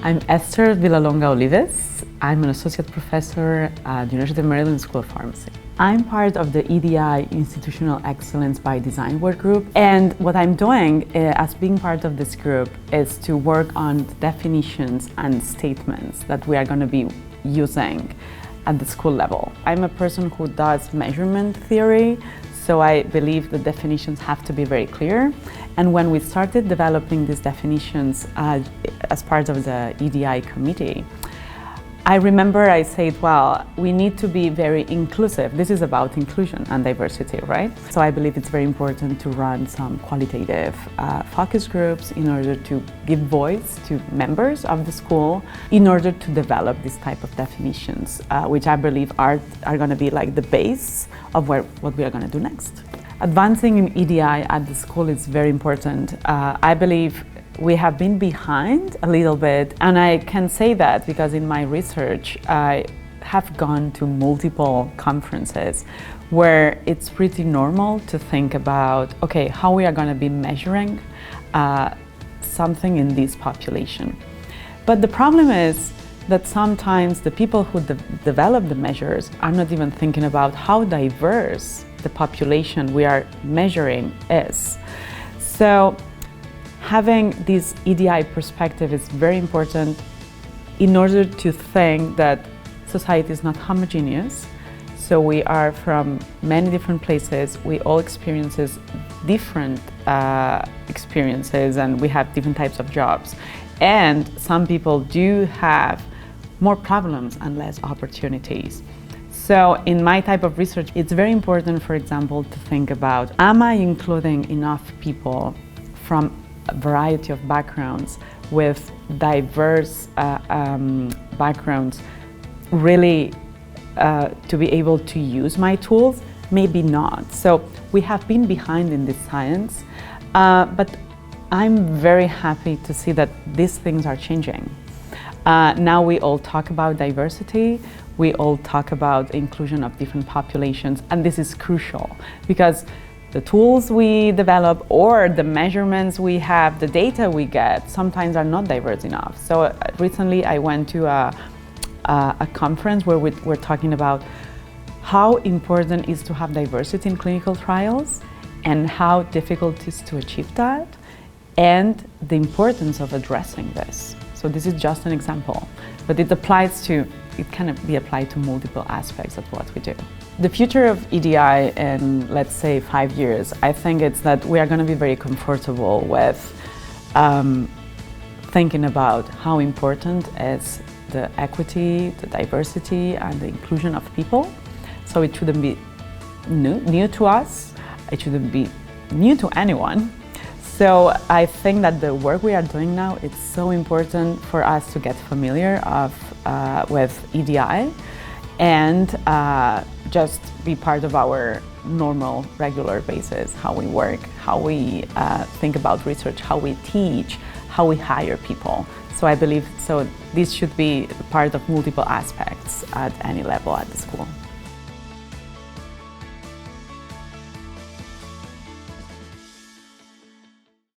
I'm Ester Villalonga Olives. I'm an associate professor at the University of Maryland School of Pharmacy. I'm part of the EDI Institutional Excellence by Design work group, and what I'm doing as being part of this group is to work on definitions and statements that we are going to be using at the school level. I'm a person who does measurement theory, so I believe the definitions have to be very clear. And when we started developing these definitions as part of the EDI committee, I remember I said, well, we need to be very inclusive. This is about inclusion and diversity, right? So I believe it's very important to run some qualitative focus groups in order to give voice to members of the school in order to develop this type of definitions, which I believe are going to be like the base of what we are going to do next. Advancing in EDI at the school is very important. I believe we have been behind a little bit, and I can say that because in my research I have gone to multiple conferences where it's pretty normal to think about, okay, how we are going to be measuring something in this population. But the problem is that sometimes the people who develop the measures are not even thinking about how diverse the population we are measuring is. So having this EDI perspective is very important in order to think that society is not homogeneous. So we are from many different places, we all experience different experiences, and we have different types of jobs. And some people do have more problems and less opportunities. So in my type of research, it's very important, for example, to think about, am I including enough people from a variety of backgrounds with diverse backgrounds really to be able to use my tools? Maybe not. So we have been behind in this science, but I'm very happy to see that these things are changing. Now we all talk about diversity, we all talk about inclusion of different populations, and this is crucial because the tools we develop or the measurements we have, the data we get, sometimes are not diverse enough. So recently I went to a conference where we're talking about how important it is to have diversity in clinical trials and how difficult it is to achieve that, and the importance of addressing this. So this is just an example, but it can be applied to multiple aspects of what we do. The future of EDI in, let's say, 5 years, I think it's that we are going to be very comfortable with thinking about how important is the equity, the diversity, and the inclusion of people. So it shouldn't be new to us, it shouldn't be new to anyone. So I think that the work we are doing now, it's so important for us to get familiar with EDI and just be part of our normal, regular basis, how we work, how we think about research, how we teach, how we hire people. So I believe this should be part of multiple aspects at any level at the school.